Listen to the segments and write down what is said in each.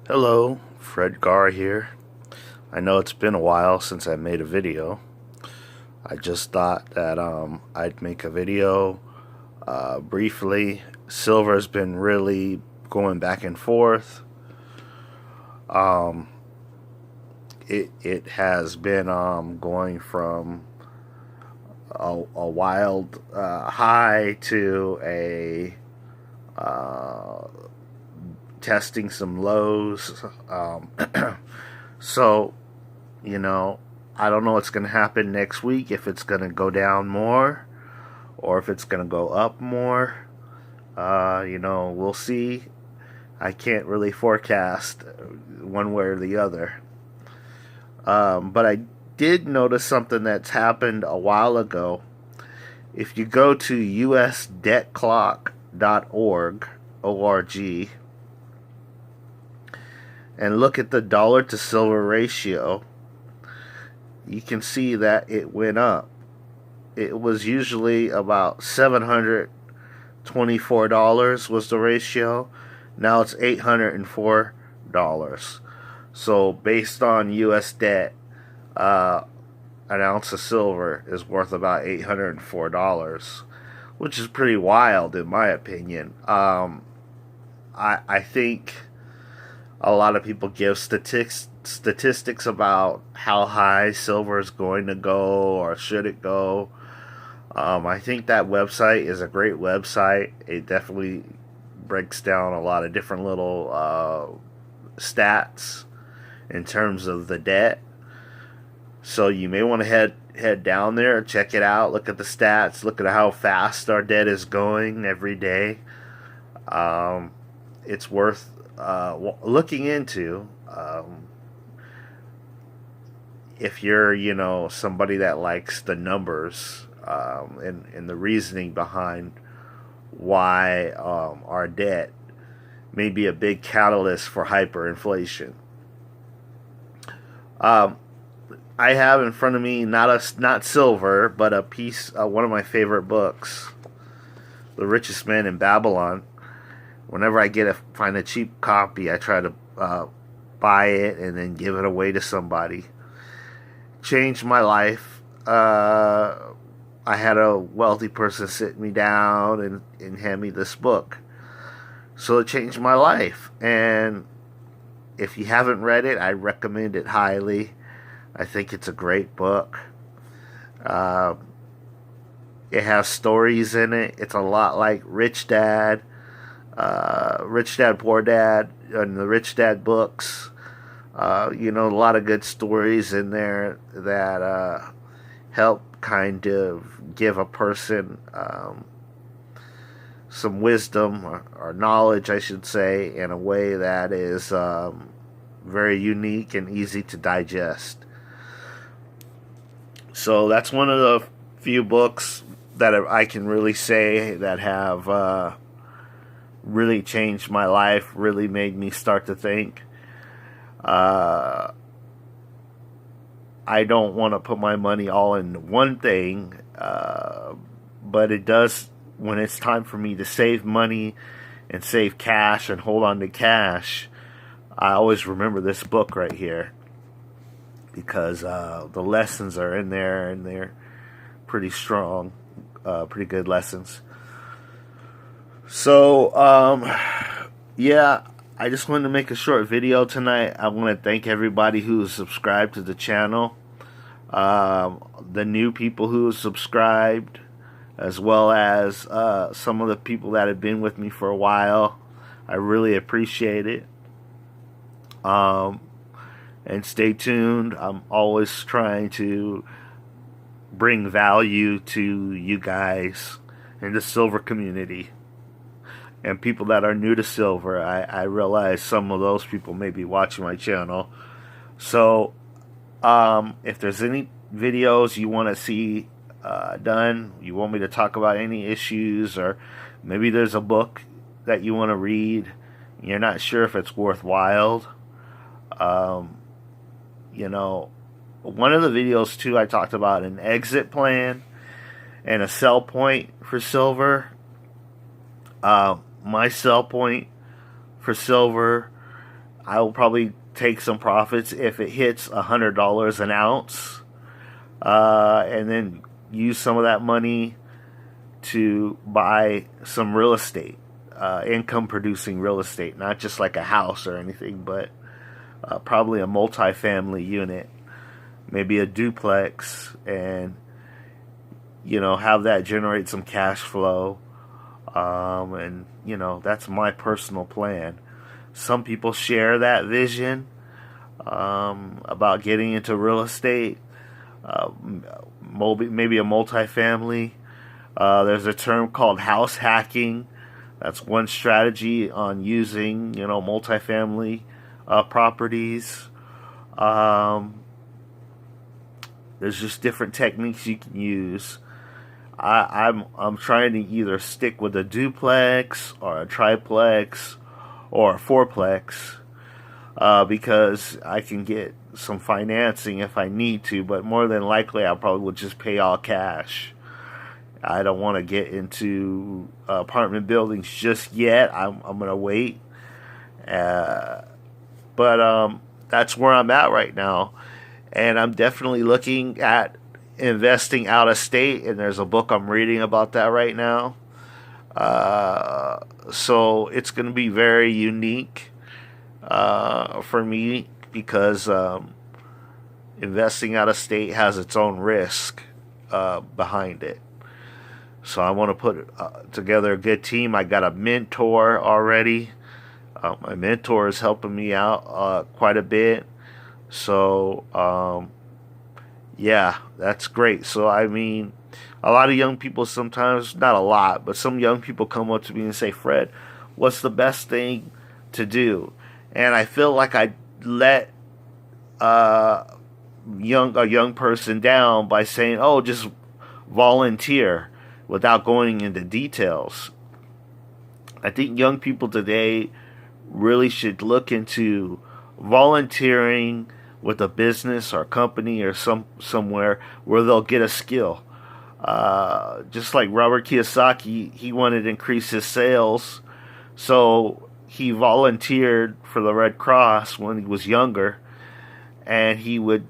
Hello, Fred Garr here. I know it's been a while since I made a video. I just thought that I'd make a video briefly. Silver's been really going back and forth. Um, it has been going from a wild high to a testing some lows. So, I don't know what's going to happen next week, if it's going to go down more or if it's going to go up more. We'll see. I can't really forecast one way or the other. But I did notice something that's happened a while ago. If you go to usdebtclock.org, O-R-G, and look at the dollar to silver ratio, you can see that it went up. It was usually about $724 was the ratio. Now it's $804. So based on US debt, an ounce of silver is worth about $804, which is pretty wild in my opinion. I think a lot of people give statistics about how high silver is going to go or should it go. I think that website is a great website. It definitely breaks down a lot of different little stats in terms of the debt. So you may want to head down there, check it out, look at the stats, look at how fast our debt is going every day. It's worth looking into. If you're, somebody that likes the numbers and the reasoning behind why our debt may be a big catalyst for hyperinflation. I have in front of me not silver, but a piece, one of my favorite books, The Richest Man in Babylon. Whenever I find a cheap copy, I try to buy it and then give it away to somebody. Changed my life. I had a wealthy person sit me down and hand me this book. So it changed my life. And if you haven't read it, I recommend it highly. I think it's a great book. It has stories in it. It's a lot like Rich Dad, Poor Dad, and the Rich Dad books. A lot of good stories in there that help kind of give a person some wisdom or knowledge, I should say, in a way that is very unique and easy to digest. So that's one of the few books that I can really say that have really changed my life, really made me start to think. I don't want to put my money all in one thing, but it does, when it's time for me to save money and save cash and hold on to cash, I always remember this book right here, because the lessons are in there and they're pretty strong, pretty good lessons. So, yeah, I just wanted to make a short video tonight. I want to thank everybody who's subscribed to the channel, the new people who have subscribed, as well as some of the people that have been with me for a while. I really appreciate it. And stay tuned. I'm always trying to bring value to you guys in the silver community. And people that are new to silver, I realize some of those people may be watching my channel. So, if there's any videos you want to see done, you want me to talk about any issues, or maybe there's a book that you want to read, you're not sure if it's worthwhile, one of the videos too, I talked about an exit plan and a sell point for silver. My sell point for silver I will probably take some profits if it hits $100 an ounce, and then use some of that money to buy some real estate, income producing real estate, not just like a house or anything, but probably a multifamily unit, maybe a duplex, and have that generate some cash flow. And that's my personal plan. Some people share that vision about getting into real estate, maybe a multifamily. There's a term called house hacking. That's one strategy on using, multifamily properties. There's just different techniques you can use. I'm trying to either stick with a duplex or a triplex or a fourplex, because I can get some financing if I need to, but more than likely I probably would just pay all cash. I don't want to get into apartment buildings just yet. I'm going to wait. But that's where I'm at right now. And I'm definitely looking at investing out of state, and there's a book I'm reading about that right now. So it's going to be very unique for me, because investing out of state has its own risk behind it. So I want to put together a good team. I got a mentor already. My mentor is helping me out quite a bit. So yeah, that's great. So I mean, a lot of young people sometimes, not a lot, but some young people come up to me and say, Fred, what's the best thing to do? And I feel like I let a young person down by saying, oh, just volunteer, without going into details. I think young people today really should look into volunteering with a business or company or somewhere where they'll get a skill. Just like Robert Kiyosaki, he wanted to increase his sales, so he volunteered for the Red Cross when he was younger, and he would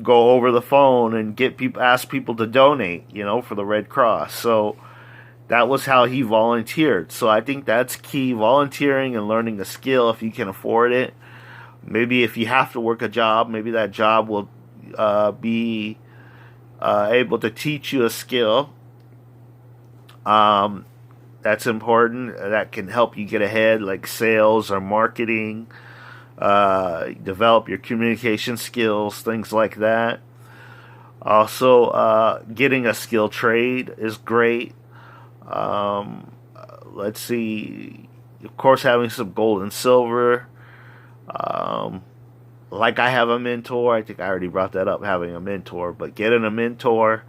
go over the phone and ask people to donate, for the Red Cross. So that was how he volunteered. So I think that's key, volunteering and learning a skill if you can afford it. Maybe if you have to work a job, maybe that job will be able to teach you a skill that's important, that can help you get ahead, like sales or marketing. Develop your communication skills, things like that. Also, getting a skill trade is great. Let's see, of course, having some gold and silver. Like I have a mentor. I think I already brought that up, having a mentor, but getting a mentor.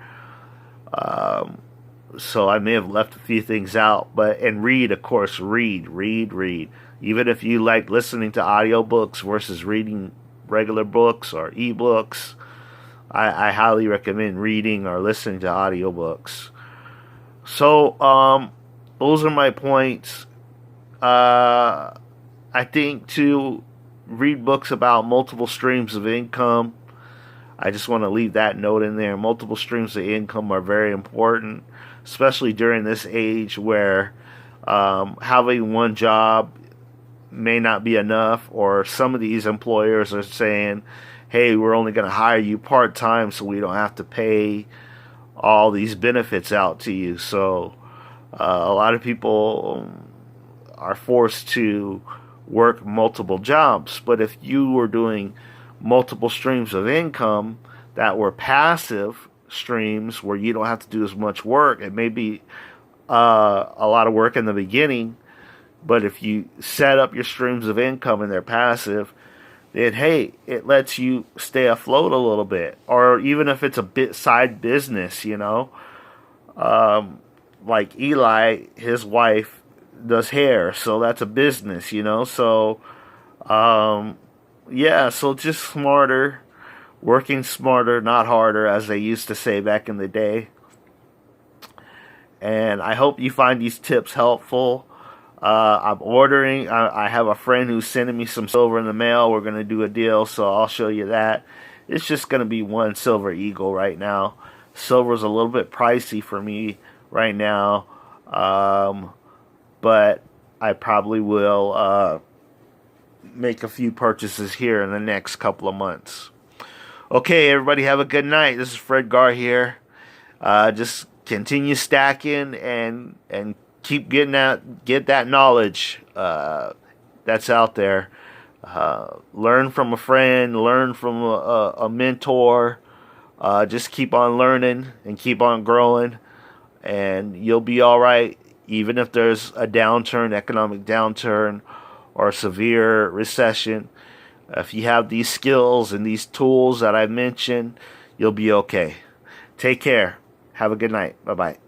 So I may have left a few things out, and read, of course, read. Even if you like listening to audiobooks versus reading regular books or ebooks, I highly recommend reading or listening to audiobooks. So, those are my points. I think to read books about multiple streams of income. I just want to leave that note in there. Multiple streams of income are very important, especially during this age where having one job may not be enough, or some of these employers are saying, hey, we're only going to hire you part-time so we don't have to pay all these benefits out to you. So a lot of people are forced to work multiple jobs. But if you were doing multiple streams of income that were passive streams where you don't have to do as much work, it may be a lot of work in the beginning, but if you set up your streams of income and they're passive, then hey, it lets you stay afloat a little bit. Or even if it's a bit side business, like Eli, his wife does hair, so that's a business, So yeah, so just smarter, working smarter, not harder, as they used to say back in the day. And I hope you find these tips helpful. I'm ordering. I have a friend who's sending me some silver in the mail. We're going to do a deal, so I'll show you that. It's just going to be one silver eagle right now. Silver's a little bit pricey for me right now, but I probably will make a few purchases here in the next couple of months. Okay, everybody, have a good night. This is Fred Gar here. Just continue stacking and keep get that knowledge that's out there. Learn from a friend, learn from a mentor. Just keep on learning and keep on growing, and you'll be all right. Even if there's a downturn, economic downturn, or a severe recession, if you have these skills and these tools that I mentioned, you'll be okay. Take care. Have a good night. Bye-bye.